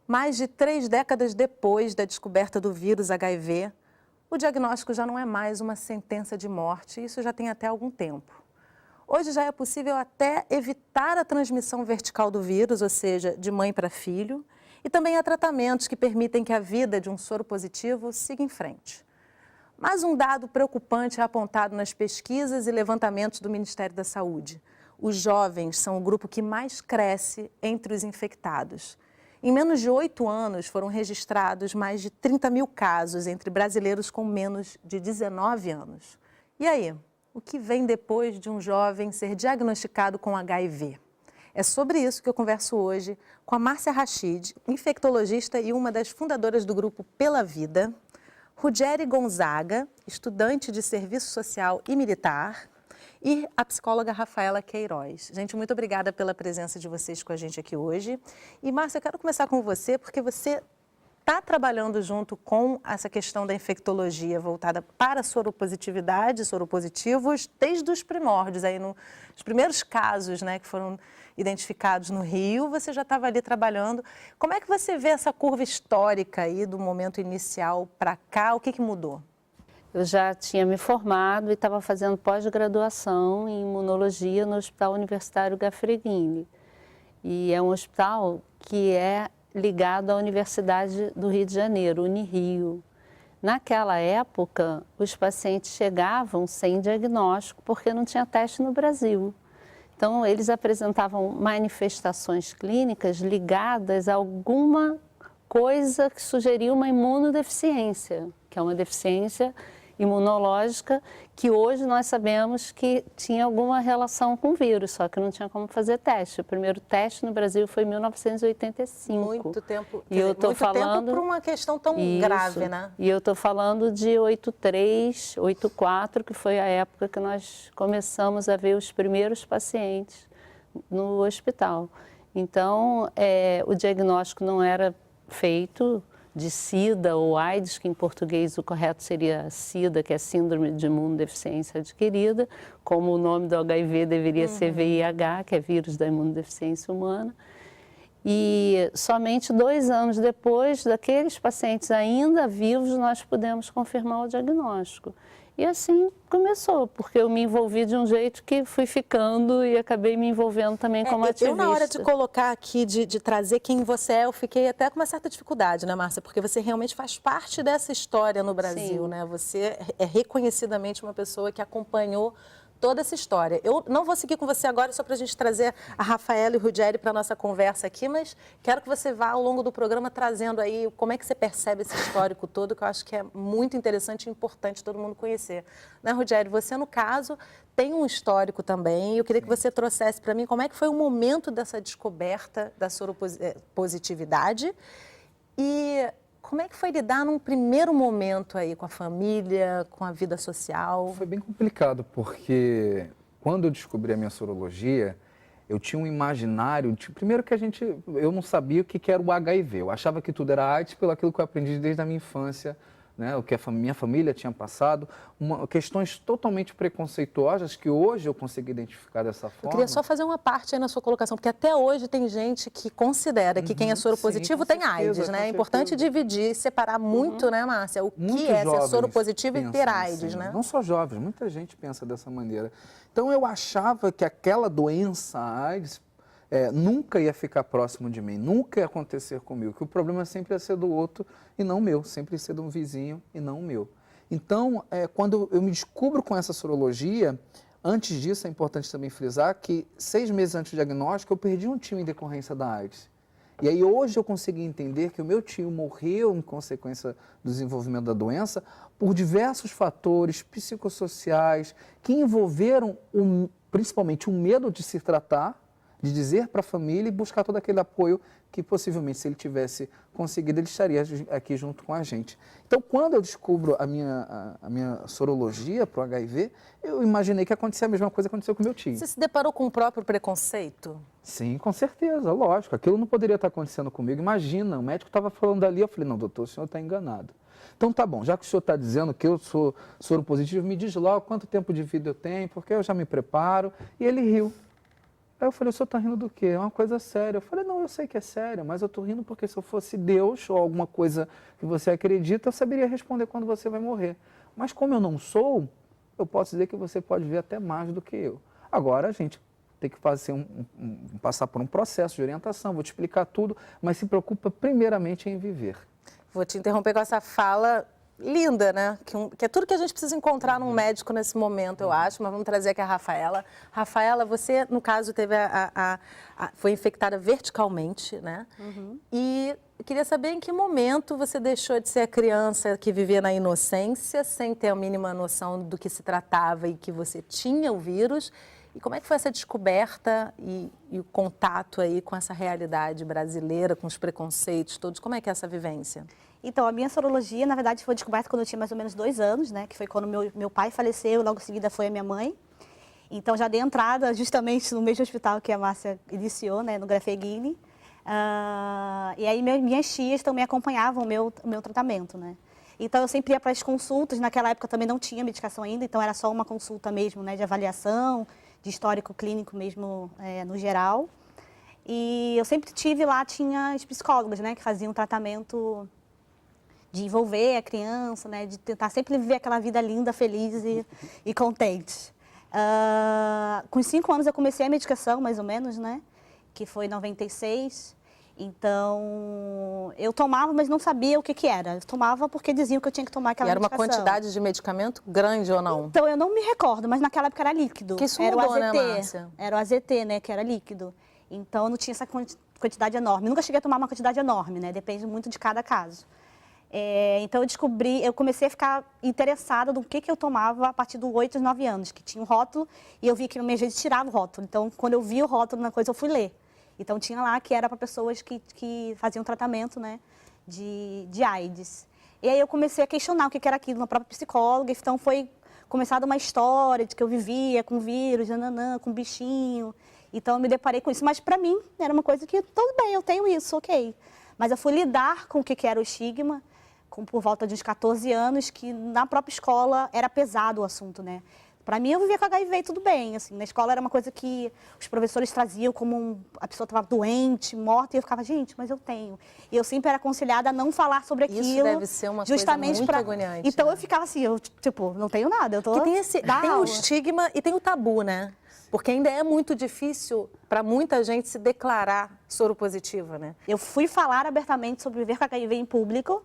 Mais de 3 décadas depois da descoberta do vírus HIV, o diagnóstico já não é mais uma sentença de morte, isso já tem até algum tempo. Hoje já é possível até evitar a transmissão vertical do vírus, ou seja, de mãe para filho, e também há tratamentos que permitem que a vida de um soro positivo siga em frente. Mas um dado preocupante é apontado nas pesquisas e levantamentos do Ministério da Saúde. Os jovens são o grupo que mais cresce entre os infectados. Em menos de 8 anos, foram registrados mais de 30 mil casos entre brasileiros com menos de 19 anos. E aí, o que vem depois de um jovem ser diagnosticado com HIV? É sobre isso que eu converso hoje com a Márcia Rachid, infectologista e uma das fundadoras do grupo Pela Vida, Ruggeri Gonzaga, estudante de serviço social e militar, e a psicóloga Rafaela Queiroz. Gente, muito obrigada pela presença de vocês com a gente aqui hoje. E, Márcia, eu quero começar com você, porque você está trabalhando junto com essa questão da infectologia voltada para a soropositividade, soropositivos, desde os primórdios, aí nos primeiros casos, né, que foram identificados no Rio, você já estava ali trabalhando. Como é que você vê essa curva histórica aí do momento inicial para cá? O que mudou? Eu já tinha me formado e estava fazendo pós-graduação em imunologia no Hospital Universitário Gafreguini. E é um hospital que é ligado à Universidade do Rio de Janeiro, Unirio. Naquela época, os pacientes chegavam sem diagnóstico porque não tinha teste no Brasil. Então, eles apresentavam manifestações clínicas ligadas a alguma coisa que sugeria uma imunodeficiência, que é uma deficiência imunológica que hoje nós sabemos que tinha alguma relação com o vírus, só que não tinha como fazer teste. O primeiro teste no Brasil foi em 1985. Muito tempo, e eu tô falando por uma questão tão grave, né? E eu estou falando de 83, 84, que foi a época que nós começamos a ver os primeiros pacientes no hospital. Então, o diagnóstico não era feito de SIDA ou AIDS, que em português o correto seria SIDA, que é Síndrome de Imunodeficiência Adquirida, como o nome do HIV deveria ser VIH, que é Vírus da Imunodeficiência Humana. E somente 2 anos depois daqueles pacientes ainda vivos, nós pudemos confirmar o diagnóstico. E assim começou, porque eu me envolvi de um jeito que fui ficando e acabei me envolvendo também como ativista. Eu, na hora de colocar aqui, de trazer quem você é, eu fiquei até com uma certa dificuldade, né, Márcia? Porque você realmente faz parte dessa história no Brasil, Sim. né? Você é reconhecidamente uma pessoa que acompanhou toda essa história. Eu não vou seguir com você agora só para a gente trazer a Rafaela e o Ruggeri para a nossa conversa aqui, mas quero que você vá ao longo do programa trazendo aí como é que você percebe esse histórico todo, que eu acho que é muito interessante e importante todo mundo conhecer. Né, Ruggeri? Você, no caso, tem um histórico também, e eu queria que você trouxesse para mim como é que foi o momento dessa descoberta da soropositividade e como é que foi lidar num primeiro momento aí com a família, com a vida social? Foi bem complicado, porque quando eu descobri a minha sorologia, eu tinha um imaginário, primeiro que eu não sabia o que era o HIV, eu achava que tudo era AIDS pelo aquilo que eu aprendi desde a minha infância, né, o que a minha família tinha passado, questões totalmente preconceituosas que hoje eu consegui identificar dessa forma. Eu queria só fazer uma parte aí na sua colocação, porque até hoje tem gente que considera que quem é soropositivo tem AIDS, né? É importante dividir, separar muito, né, Márcia, o que é ser soropositivo e ter AIDS, assim, né? Não só jovens, muita gente pensa dessa maneira. Então eu achava que aquela doença AIDS nunca ia ficar próximo de mim, nunca ia acontecer comigo, que o problema sempre ia ser do outro e não meu, sempre ia ser de um vizinho e não meu. Então, quando eu me descubro com essa sorologia, antes disso é importante também frisar que 6 meses antes do diagnóstico eu perdi um tio em decorrência da AIDS. E aí hoje eu consegui entender que o meu tio morreu em consequência do desenvolvimento da doença por diversos fatores psicossociais que envolveram principalmente o medo de se tratar, de dizer para a família e buscar todo aquele apoio que possivelmente, se ele tivesse conseguido, ele estaria aqui junto com a gente. Então, quando eu descubro a minha sorologia para o HIV, eu imaginei que acontecia a mesma coisa que aconteceu com meu tio. Você se deparou com o próprio preconceito? Sim, com certeza, lógico. Aquilo não poderia estar acontecendo comigo. Imagina, o médico estava falando ali, eu falei, não, doutor, o senhor está enganado. Então, tá bom, já que o senhor está dizendo que eu sou soropositivo, me diz logo quanto tempo de vida eu tenho, porque eu já me preparo. E ele riu. Aí eu falei, o senhor está rindo do quê? É uma coisa séria. Eu falei, não, eu sei que é sério, mas eu estou rindo porque se eu fosse Deus ou alguma coisa que você acredita, eu saberia responder quando você vai morrer. Mas como eu não sou, eu posso dizer que você pode ver até mais do que eu. Agora a gente tem que fazer passar por um processo de orientação, vou te explicar tudo, mas se preocupa primeiramente em viver. Vou te interromper com essa fala linda, né? Que é tudo que a gente precisa encontrar num médico nesse momento, eu acho, mas vamos trazer aqui a Rafaela. Rafaela, você, no caso, teve foi infectada verticalmente, né? E eu queria saber em que momento você deixou de ser a criança que vivia na inocência, sem ter a mínima noção do que se tratava e que você tinha o vírus. E como é que foi essa descoberta e o contato aí com essa realidade brasileira, com os preconceitos todos? Como é que é essa vivência? Então, a minha sorologia, na verdade, foi descoberta quando eu tinha mais ou menos 2 anos, né? Que foi quando meu pai faleceu, logo em seguida foi a minha mãe. Então, já dei entrada justamente no mesmo hospital que a Márcia iniciou, né? No Grafeguini. E aí, minhas tias também acompanhavam o meu tratamento, né? Então, eu sempre ia para as consultas. Naquela época também não tinha medicação ainda, então era só uma consulta mesmo, né? De avaliação, de histórico clínico mesmo, no geral. E eu sempre tive lá, tinha os psicólogos, né? Que faziam tratamento de envolver a criança, né, de tentar sempre viver aquela vida linda, feliz e contente. Com 5 anos eu comecei a medicação, mais ou menos, né, que foi em 96. Então, eu tomava, mas não sabia o que era. Eu tomava porque diziam que eu tinha que tomar aquela medicação. E era uma quantidade de medicamento grande ou não? Então, eu não me recordo, mas naquela época era líquido. Que isso era mudou, o AZT, né, Márcia? Era o AZT, né, que era líquido. Então, não tinha essa quantidade enorme. Nunca cheguei a tomar uma quantidade enorme, né, depende muito de cada caso. Então eu comecei a ficar interessada no que eu tomava a partir dos 8, 9 anos, que tinha um rótulo, e eu vi que às vezes tirava o rótulo. Então, quando eu vi o rótulo na coisa, eu fui ler. Então, tinha lá que era para pessoas que faziam tratamento, né, de AIDS. E aí eu comecei a questionar o que era aquilo na própria psicóloga, então foi começada uma história de que eu vivia com vírus, nananã, com bichinho. Então, eu me deparei com isso. Mas, para mim, era uma coisa que, tudo bem, eu tenho isso, ok. Mas eu fui lidar com o que era o estigma, por volta de uns 14 anos, que na própria escola era pesado o assunto, né? Para mim, eu vivia com HIV e tudo bem, assim, na escola era uma coisa que os professores traziam como a pessoa estava doente, morta, e eu ficava, gente, mas eu tenho. E eu sempre era aconselhada a não falar sobre aquilo. Isso deve ser uma justamente coisa muito agoniante. Então, né? eu ficava assim, eu, tipo, não tenho nada, eu tô... Tem o estigma e tem o tabu, né? Porque ainda é muito difícil para muita gente se declarar soropositiva, né? Eu fui falar abertamente sobre viver com HIV em público,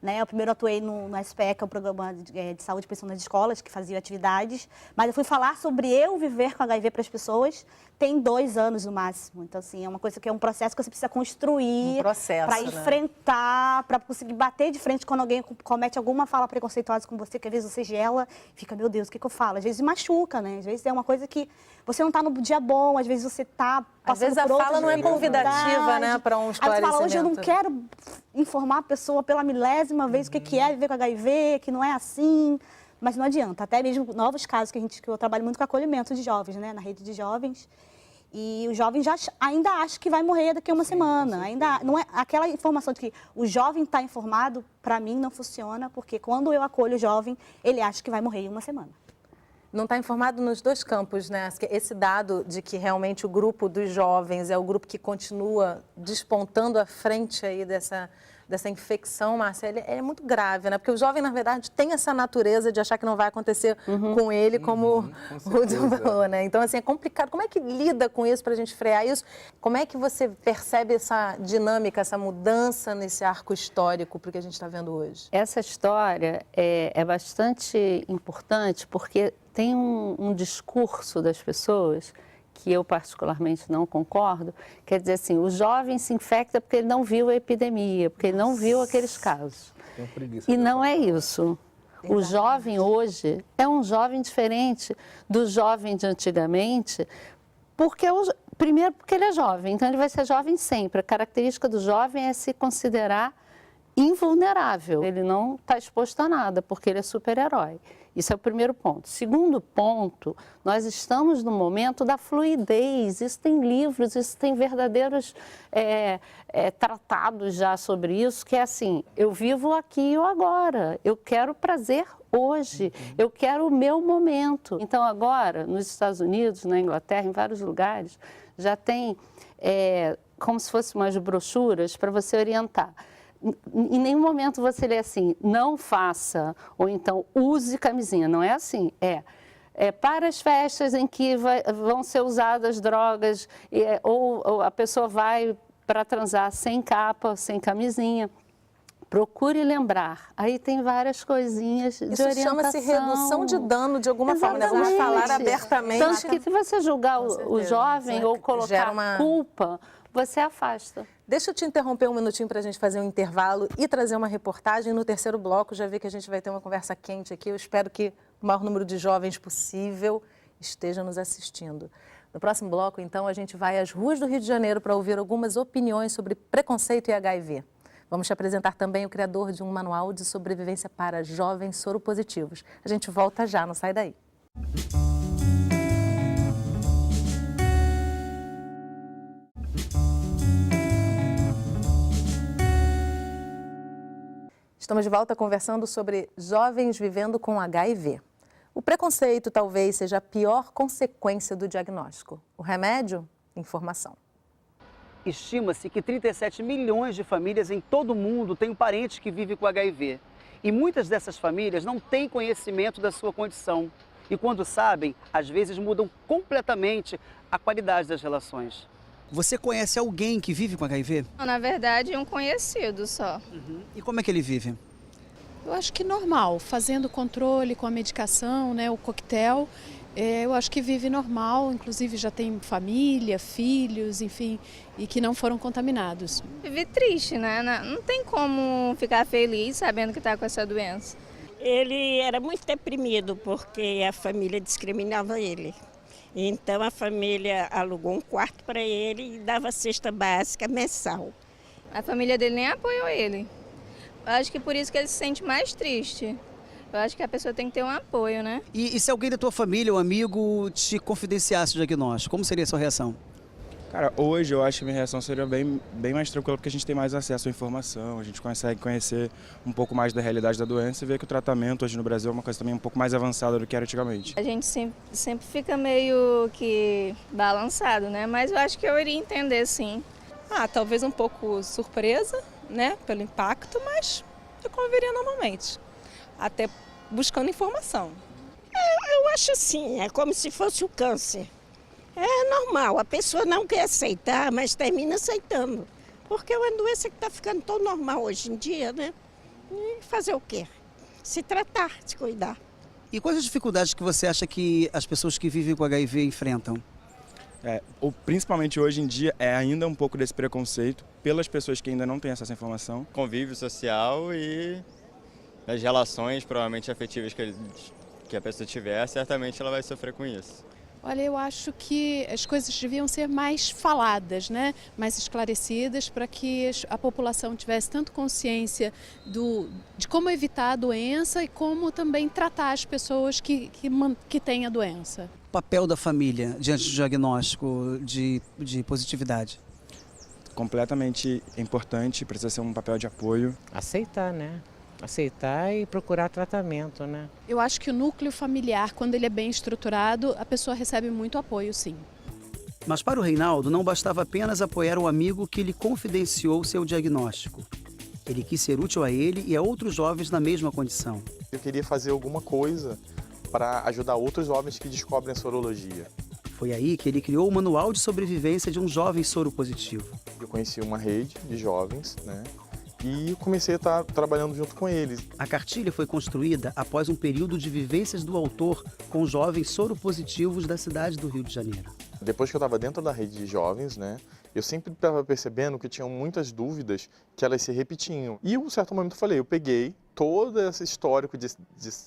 né? Eu primeiro atuei no SPE, que é o Programa de Saúde e Prevenção nas Escolas, que fazia atividades, mas eu fui falar sobre eu viver com HIV para as pessoas tem 2 anos no máximo. Então, assim, é uma coisa que é um processo que você precisa construir para enfrentar, para conseguir bater de frente quando alguém comete alguma fala preconceituosa com você, que às vezes você gela e fica, meu Deus, o que eu falo? Às vezes machuca, né? Às vezes é uma coisa que você não está no dia bom, às vezes você está passando às vezes a fala não é convidativa, né, para um esclarecimento. Aí você fala, hoje eu não quero informar a pessoa pela milésima vez o que é viver com HIV, que não é assim, mas não adianta. Até mesmo novos casos que eu trabalho muito com acolhimento de jovens, né, na rede de jovens, e os jovens ainda acham que vai morrer daqui a uma semana. Ainda não é aquela informação de que o jovem está informado, para mim não funciona, porque quando eu acolho o jovem, ele acha que vai morrer em uma semana. Não está informado nos 2 campos, né? Esse dado de que realmente o grupo dos jovens é o grupo que continua despontando à frente aí dessa infecção, Márcia, é muito grave, né? Porque o jovem, na verdade, tem essa natureza de achar que não vai acontecer com ele, como o Hudson falou, né? Então, assim, é complicado. Como é que lida com isso para a gente frear isso? Como é que você percebe essa dinâmica, essa mudança nesse arco histórico para o que a gente está vendo hoje? Essa história é bastante importante porque tem um discurso das pessoas que eu particularmente não concordo, quer dizer assim, o jovem se infecta porque ele não viu a epidemia, porque ele não viu aqueles casos. E não é isso. O jovem hoje é um jovem diferente do jovem de antigamente, primeiro porque ele é jovem, então ele vai ser jovem sempre. A característica do jovem é se considerar invulnerável. Ele não está exposto a nada, porque ele é super-herói. Isso é o primeiro ponto. Segundo ponto, nós estamos no momento da fluidez. Isso tem livros, isso tem verdadeiros tratados já sobre isso, que é assim, eu vivo aqui e agora. Eu quero prazer hoje. Eu quero o meu momento. Então, agora, nos Estados Unidos, na Inglaterra, em vários lugares, já tem como se fossem umas brochuras para você orientar. Em nenhum momento você lê assim, não faça, ou então use camisinha, não é assim, para as festas em que vão ser usadas drogas, ou a pessoa vai para transar sem capa, sem camisinha. Procure lembrar. Aí tem várias coisinhas de orientação. Isso chama-se redução de dano de alguma forma, né? Vamos falar abertamente. Tanto que se você julgar o jovem ou colocar culpa, você afasta. Deixa eu te interromper um minutinho para a gente fazer um intervalo e trazer uma reportagem. No terceiro bloco, já vi que a gente vai ter uma conversa quente aqui. Eu espero que o maior número de jovens possível esteja nos assistindo. No próximo bloco, então, a gente vai às ruas do Rio de Janeiro para ouvir algumas opiniões sobre preconceito e HIV. Vamos te apresentar também o criador de um manual de sobrevivência para jovens soropositivos. A gente volta já, não sai daí. Estamos de volta conversando sobre jovens vivendo com HIV. O preconceito talvez seja a pior consequência do diagnóstico. O remédio? Informação. Estima-se que 37 milhões de famílias em todo o mundo têm um parente que vive com HIV. E muitas dessas famílias não têm conhecimento da sua condição. E quando sabem, às vezes mudam completamente a qualidade das relações. Você conhece alguém que vive com HIV? Na verdade, um conhecido só. E como é que ele vive? Eu acho que normal, fazendo controle com a medicação, né, o coquetel. Eu acho que vive normal, inclusive já tem família, filhos, enfim, e que não foram contaminados. Vive triste, né? Não tem como ficar feliz sabendo que está com essa doença. Ele era muito deprimido porque a família discriminava ele. Então a família alugou um quarto para ele e dava cesta básica mensal. A família dele nem apoiou ele. Eu acho que por isso que ele se sente mais triste. Eu acho que a pessoa tem que ter um apoio, né? E se alguém da tua família ou amigo te confidenciasse o diagnóstico, como seria a sua reação? Cara, hoje eu acho que minha reação seria bem mais tranquila porque a gente tem mais acesso à informação, a gente consegue conhecer um pouco mais da realidade da doença e ver que o tratamento hoje no Brasil é uma coisa também um pouco mais avançada do que era antigamente. A gente sempre fica meio que balançado, né? Mas eu acho que eu iria entender, sim. Talvez um pouco surpresa, né, pelo impacto, mas eu conviveria normalmente, até buscando informação. Eu acho assim, é como se fosse o câncer. É normal, a pessoa não quer aceitar, mas termina aceitando. Porque é uma doença que está ficando tão normal hoje em dia, né? E fazer o quê? Se tratar, se cuidar. E quais as dificuldades que você acha que as pessoas que vivem com HIV enfrentam? Principalmente hoje em dia é ainda um pouco desse preconceito pelas pessoas que ainda não têm acesso à informação. Convívio social e as relações provavelmente afetivas que a pessoa tiver, certamente ela vai sofrer com isso. Olha, eu acho que as coisas deviam ser mais faladas, né? Mais esclarecidas, para que a população tivesse tanto consciência de como evitar a doença e como também tratar as pessoas que têm a doença. O papel da família diante do diagnóstico de positividade? Completamente importante, precisa ser um papel de apoio. Aceitar, né? Aceitar e procurar tratamento, né? Eu acho que o núcleo familiar, quando ele é bem estruturado, a pessoa recebe muito apoio, sim. Mas para o Reinaldo, não bastava apenas apoiar o amigo que lhe confidenciou seu diagnóstico. Ele quis ser útil a ele e a outros jovens na mesma condição. Eu queria fazer alguma coisa para ajudar outros jovens que descobrem a sorologia. Foi aí que ele criou o Manual de Sobrevivência de um Jovem Soropositivo. Eu conheci uma rede de jovens, né? E comecei a estar trabalhando junto com eles. A cartilha foi construída após um período de vivências do autor com jovens soropositivos da cidade do Rio de Janeiro. Depois que eu estava dentro da rede de jovens, né, eu sempre estava percebendo que tinham muitas dúvidas que elas se repetiam. E em um certo momento eu falei, eu peguei todo esse histórico de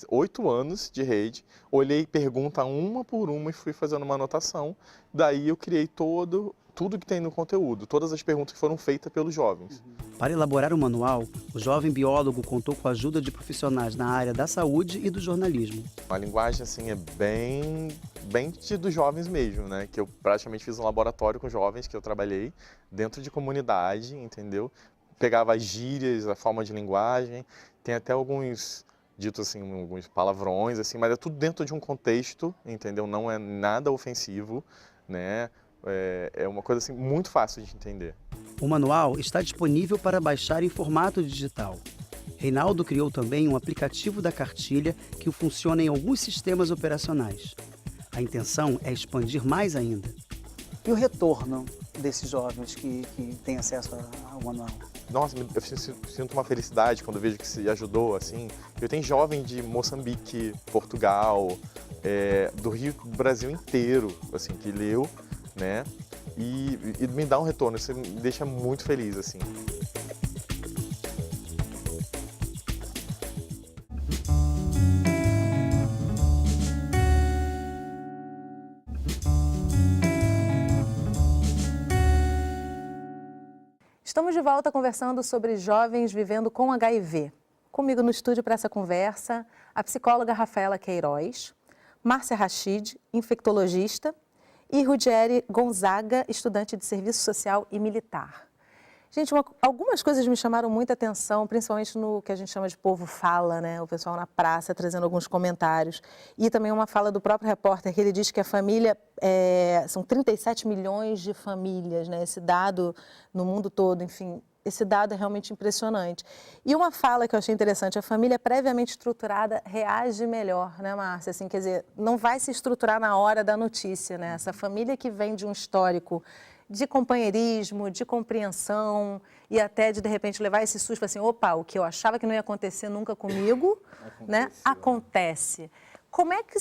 8 anos de rede, olhei pergunta uma por uma e fui fazendo uma anotação. Daí eu criei tudo que tem no conteúdo, todas as perguntas que foram feitas pelos jovens. Para elaborar o manual, o jovem biólogo contou com a ajuda de profissionais na área da saúde e do jornalismo. A linguagem assim é bem dos jovens mesmo, né? Que eu praticamente fiz um laboratório com jovens que eu trabalhei dentro de comunidade, entendeu? Pegava as gírias, a forma de linguagem, tem até alguns ditos assim, alguns palavrões assim, mas é tudo dentro de um contexto, entendeu? Não é nada ofensivo, né? É uma coisa assim, muito fácil de entender. O manual está disponível para baixar em formato digital. Reinaldo criou também um aplicativo da cartilha que funciona em alguns sistemas operacionais. A intenção é expandir mais ainda. E o retorno desses jovens que têm acesso ao manual? Nossa, eu sinto uma felicidade quando vejo que se ajudou, assim. Eu tenho jovem de Moçambique, Portugal, do Rio, do Brasil inteiro, assim, que leu, né? E me dá um retorno, isso me deixa muito feliz, assim. Estamos de volta conversando sobre jovens vivendo com HIV. Comigo no estúdio para essa conversa, a psicóloga Rafaela Queiroz, Márcia Rachid, infectologista, e Rudiere Gonzaga, estudante de serviço social e militar. Gente, algumas coisas me chamaram muita atenção, principalmente no que a gente chama de povo fala, né? O pessoal na praça trazendo alguns comentários. E também uma fala do próprio repórter, que ele diz que a família, são 37 milhões de famílias, né? Esse dado no mundo todo, enfim, esse dado é realmente impressionante. E uma fala que eu achei interessante, a família previamente estruturada reage melhor, né, Márcia? Assim, quer dizer, não vai se estruturar na hora da notícia, né? Essa família que vem de um histórico de companheirismo, de compreensão e até de repente, levar esse susto assim, opa, o que eu achava que não ia acontecer nunca comigo, né, acontece. Como é que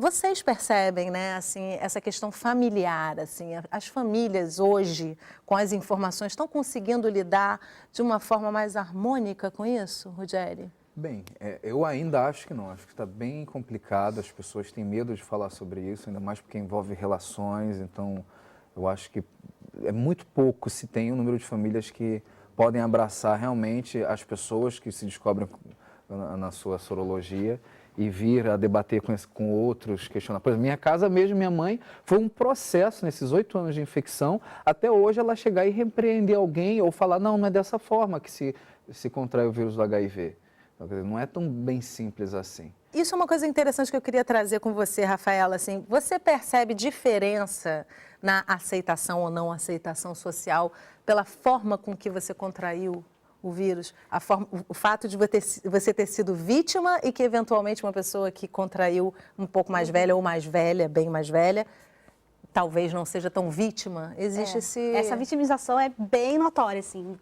vocês percebem, né, assim, essa questão familiar, assim, as famílias hoje, com as informações, estão conseguindo lidar de uma forma mais harmônica com isso, Rudiere? Bem, eu ainda acho que não, acho que está bem complicado, as pessoas têm medo de falar sobre isso, ainda mais porque envolve relações, então eu acho que é muito pouco se tem um número de famílias que podem abraçar realmente as pessoas que se descobrem na sua sorologia e vir a debater com outros, questionar. Por exemplo, minha casa mesmo, minha mãe, foi um processo nesses 8 anos de infecção, até hoje ela chegar e repreender alguém ou falar, não é dessa forma que se contrai o vírus do HIV. Então, quer dizer, não é tão bem simples assim. Isso é uma coisa interessante que eu queria trazer com você, Rafaela. Assim, você percebe diferença na aceitação ou não aceitação social pela forma com que você contraiu o vírus? O fato de você ter sido vítima e que, eventualmente, uma pessoa que contraiu um pouco mais velha ou mais velha, bem mais velha, talvez não seja tão vítima? Existe Essa vitimização é bem notória, assim,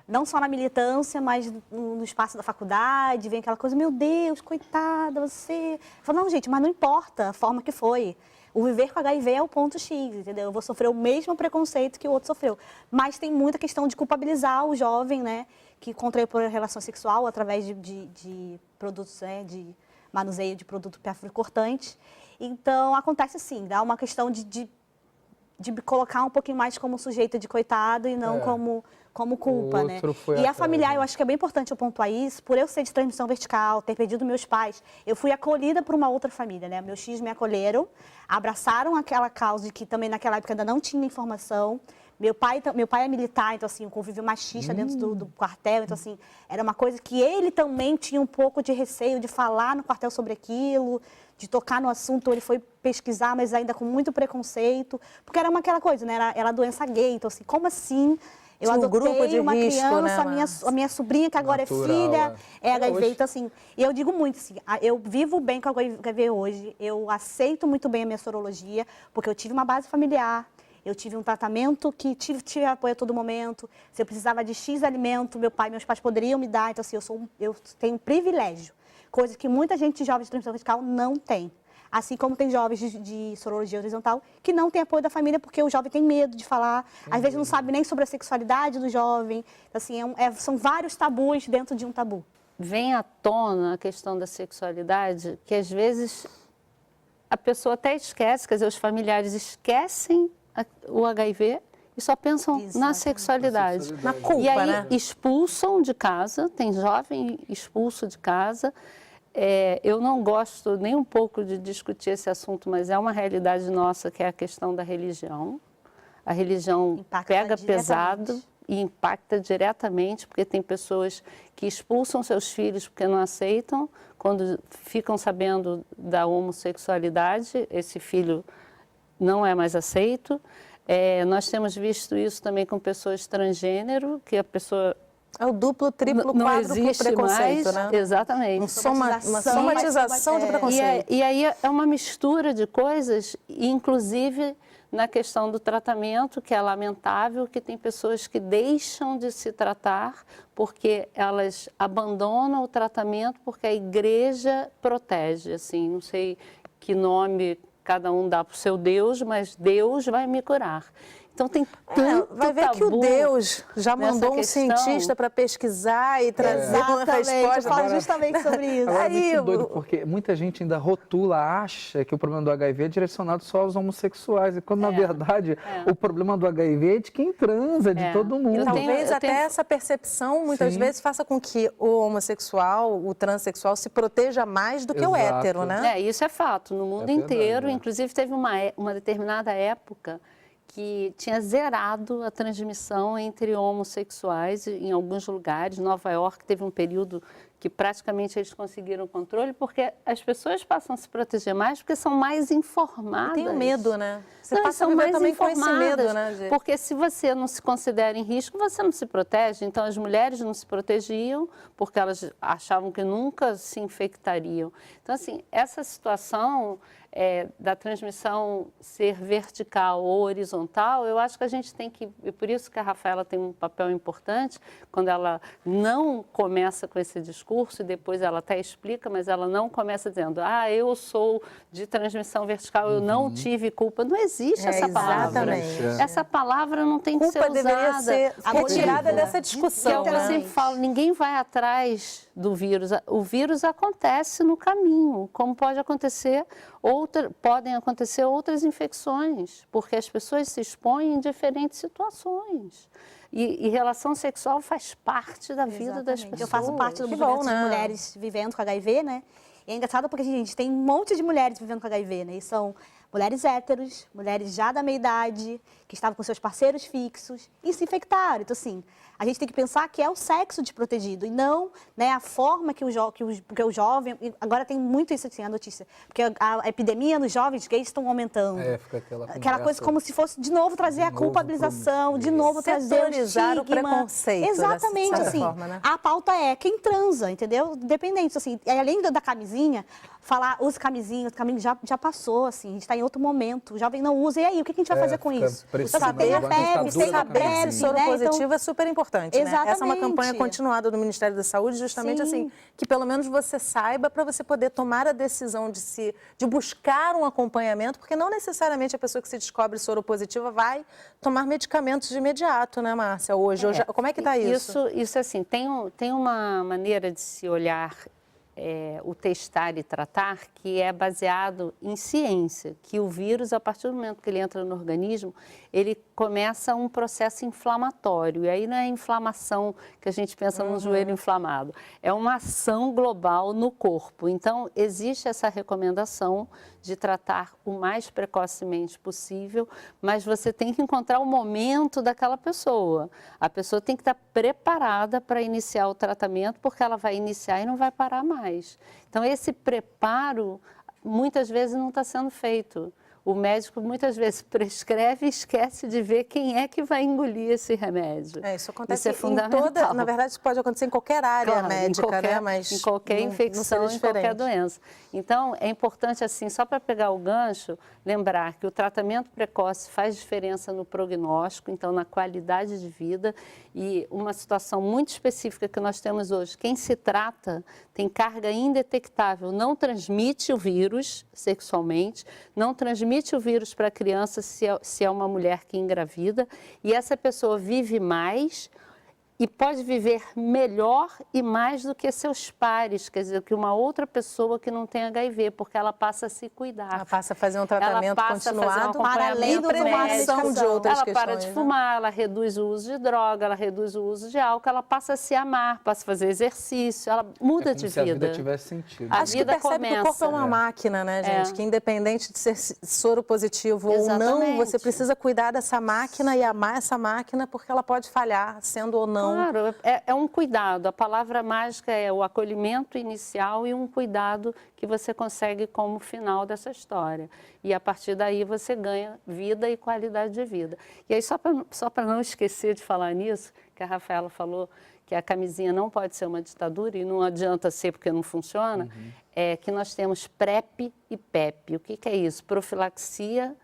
não só na militância, mas no espaço da faculdade, vem aquela coisa, meu Deus, coitada, você... Falo, não, gente, mas não importa a forma que foi. O viver com HIV é o ponto X, entendeu? Eu vou sofrer o mesmo preconceito que o outro sofreu. Mas tem muita questão de culpabilizar o jovem, né, que contraiu por relação sexual através de produtos, né, de manuseio de produto perfurcortante. Então, acontece sim, dá uma questão de colocar um pouquinho mais como sujeito de coitado e não como culpa, né? E a familiar, eu acho que é bem importante eu pontuar isso, por eu ser de transmissão vertical, ter perdido meus pais, eu fui acolhida por uma outra família, né? Meus tios me acolheram, abraçaram aquela causa que também naquela época ainda não tinha informação. Meu pai é militar, então assim, um convívio machista dentro do quartel, então assim, era uma coisa que ele também tinha um pouco de receio de falar no quartel sobre aquilo, de tocar no assunto, ele foi pesquisar, mas ainda com muito preconceito, porque era aquela coisa, né, era doença gay, então assim, como assim? Eu adotei uma criança, né, a minha sobrinha, que agora natural, é filha, é HIV, então assim, e eu digo muito assim, eu vivo bem com a HIV hoje, eu aceito muito bem a minha sorologia, porque eu tive uma base familiar, eu tive um tratamento que tive apoio a todo momento. Se eu precisava de X alimento, meus pais poderiam me dar. Então, assim, eu tenho um privilégio. Coisa que muita gente jovem de transmissão vertical não tem. Assim como tem jovens de sorologia horizontal que não tem apoio da família porque o jovem tem medo de falar. Às vezes não sabe nem sobre a sexualidade do jovem. Então, assim, são vários tabus dentro de um tabu. Vem à tona a questão da sexualidade que, às vezes, a pessoa até esquece, quer dizer, os familiares esquecem o HIV e só pensam na sexualidade. Na culpa, e aí né? expulsam de casa, tem jovem expulso de casa. Eu não gosto nem um pouco de discutir esse assunto, mas é uma realidade nossa, que é a questão da religião. A religião pega pesado e impacta diretamente, porque tem pessoas que expulsam seus filhos porque não aceitam, quando ficam sabendo da homossexualidade, esse filho não é mais aceito. Nós temos visto isso também com pessoas transgênero, que a pessoa... É o duplo, triplo, não quádruplo existe preconceito, mais, né? Exatamente. Uma somatização de preconceito. E aí é uma mistura de coisas, inclusive na questão do tratamento, que é lamentável, que tem pessoas que deixam de se tratar porque elas abandonam o tratamento porque a igreja protege, assim, não sei que nome cada um dá para o seu Deus, mas Deus vai me curar. Então tem tanto vai ver que o Deus já mandou um cientista para pesquisar e trazer uma resposta. Fala justamente sobre isso. Agora, é muito doido, porque muita gente ainda rotula, acha que o problema do HIV é direcionado só aos homossexuais, e quando na verdade o problema do HIV é de quem transa, de todo mundo. Talvez até essa percepção muitas vezes faça com que o homossexual, o transexual se proteja mais do que o hétero, né? Isso é fato, no mundo inteiro. Inclusive teve uma determinada época que tinha zerado a transmissão entre homossexuais em alguns lugares. Nova York teve um período que praticamente eles conseguiram controle, porque as pessoas passam a se proteger mais porque são mais informadas. Tem medo, né? Você passa a viver também com esse medo, né, porque se você não se considera em risco, você não se protege. Então, as mulheres não se protegiam porque elas achavam que nunca se infectariam. Então, assim, essa situação da transmissão ser vertical ou horizontal, eu acho que a gente tem que... E por isso que a Rafaela tem um papel importante, quando ela não começa com esse discurso, e depois ela até explica, mas ela não começa dizendo, eu sou de transmissão vertical, eu não tive culpa. Não existe essa palavra. Exatamente. Essa palavra não tem que ser usada. Deveria ser retirada dessa discussão. Que é o que eu sempre falo, ninguém vai atrás do vírus. O vírus acontece no caminho, como podem acontecer outras infecções, porque as pessoas se expõem em diferentes situações. E relação sexual faz parte da vida das pessoas. Eu faço parte do movimento de mulheres vivendo com HIV, né? E é engraçado porque, gente, tem um monte de mulheres vivendo com HIV, né? E são mulheres héteros, mulheres já da meia-idade, que estavam com seus parceiros fixos e se infectaram. Então, assim, a gente tem que pensar que é o sexo desprotegido e não, né, a forma que o jovem... Agora tem muito isso, assim, a notícia. Porque a epidemia nos jovens gays estão aumentando. Fica aquela coisa como se fosse, de novo, trazer a culpabilização, de novo trazer o estigma. O preconceito. Exatamente, assim. Forma, né? A pauta é quem transa, entendeu? Independente, assim. Além da camisinha, falar, use camisinha, o caminho já passou, assim. A gente está em outro momento. O jovem não usa. E aí, o que a gente vai fazer com isso? Saber se soro positivo é super importante. Exatamente. Né? Essa é uma campanha continuada do Ministério da Saúde, justamente assim, que pelo menos você saiba para você poder tomar a decisão de buscar um acompanhamento, porque não necessariamente a pessoa que se descobre soro positiva vai tomar medicamentos de imediato, né, Márcia? Hoje, como é que está isso? Isso assim, tem uma maneira de se olhar o testar e tratar que é baseado em ciência, que o vírus, a partir do momento que ele entra no organismo, ele começa um processo inflamatório. E aí não é inflamação que a gente pensa num joelho inflamado, é uma ação global no corpo. Então, existe essa recomendação de tratar o mais precocemente possível, mas você tem que encontrar o momento daquela pessoa. A pessoa tem que estar preparada para iniciar o tratamento, porque ela vai iniciar e não vai parar mais. Então, esse preparo, muitas vezes, não está sendo feito. O médico, muitas vezes, prescreve e esquece de ver quem é que vai engolir esse remédio. Isso acontece isso é fundamental. na verdade, isso pode acontecer em qualquer área médica, né? Mas em qualquer infecção, em qualquer doença. Então, é importante, assim, só para pegar o gancho, lembrar que o tratamento precoce faz diferença no prognóstico, então, na qualidade de vida. E uma situação muito específica que nós temos hoje, quem se trata tem carga indetectável, não transmite o vírus sexualmente, não transmite o vírus para a criança se é uma mulher que engravida, e essa pessoa vive mais e pode viver melhor e mais do que seus pares, quer dizer, que uma outra pessoa que não tem HIV, porque ela passa a se cuidar. Ela passa a fazer um tratamento continuado para além da prevenção de outras questões. Ela para de fumar, ela reduz o uso de droga, ela reduz o uso de álcool, ela passa a se amar, passa a fazer exercício, ela muda de vida. Se a vida tivesse sentido. Acho que percebe que o corpo é uma máquina, né, gente? Que independente de ser soro positivo ou não, você precisa cuidar dessa máquina e amar essa máquina, porque ela pode falhar, sendo ou não não. Claro, é um cuidado. A palavra mágica é o acolhimento inicial e um cuidado que você consegue como final dessa história. E a partir daí você ganha vida e qualidade de vida. E aí, só para não esquecer de falar nisso, que a Rafaela falou que a camisinha não pode ser uma ditadura e não adianta ser porque não funciona, é que nós temos PrEP e PEP. O que é isso? Profilaxia,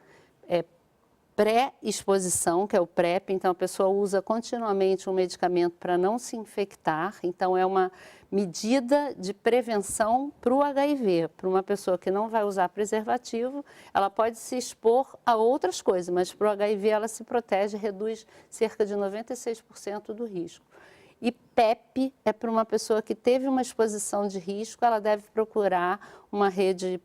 pré-exposição, que é o PrEP, então a pessoa usa continuamente um medicamento para não se infectar, então é uma medida de prevenção para o HIV. Para uma pessoa que não vai usar preservativo, ela pode se expor a outras coisas, mas para o HIV ela se protege, reduz cerca de 96% do risco. E PEP é para uma pessoa que teve uma exposição de risco, ela deve procurar uma rede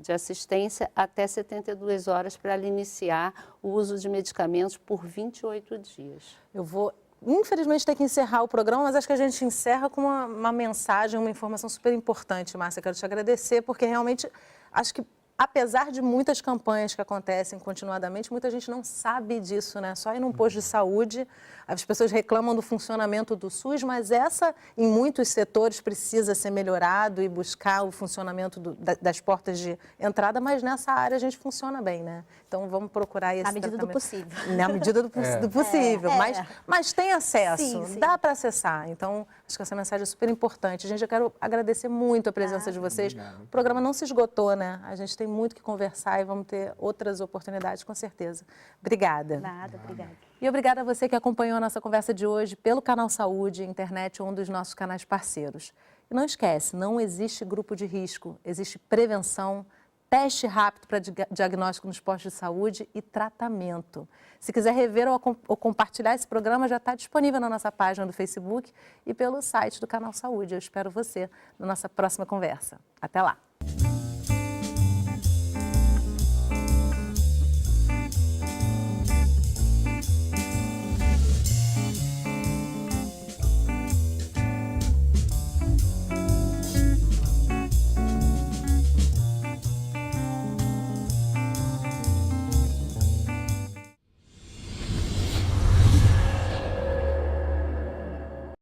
de assistência até 72 horas para ela iniciar o uso de medicamentos por 28 dias. Eu vou, infelizmente, ter que encerrar o programa, mas acho que a gente encerra com uma mensagem, uma informação super importante, Márcia. Quero te agradecer, porque realmente acho que, apesar de muitas campanhas que acontecem continuadamente, muita gente não sabe disso, né? Só ir num posto de saúde, as pessoas reclamam do funcionamento do SUS, mas essa, em muitos setores, precisa ser melhorado e buscar o funcionamento das portas de entrada, mas nessa área a gente funciona bem, né? Então vamos procurar esse medida do possível. Na medida do possível, mas tem acesso, Sim. dá para acessar. Então, acho que essa mensagem é super importante. Gente, eu quero agradecer muito a presença de vocês. O programa não se esgotou, né? A gente tem muito que conversar e vamos ter outras oportunidades, com certeza. Obrigada. Nada, obrigada. E obrigada a você que acompanhou a nossa conversa de hoje pelo Canal Saúde, internet, um dos nossos canais parceiros. E não esquece, não existe grupo de risco, existe prevenção, teste rápido para diagnóstico nos postos de saúde e tratamento. Se quiser rever ou compartilhar esse programa, já está disponível na nossa página do Facebook e pelo site do Canal Saúde. Eu espero você na nossa próxima conversa. Até lá!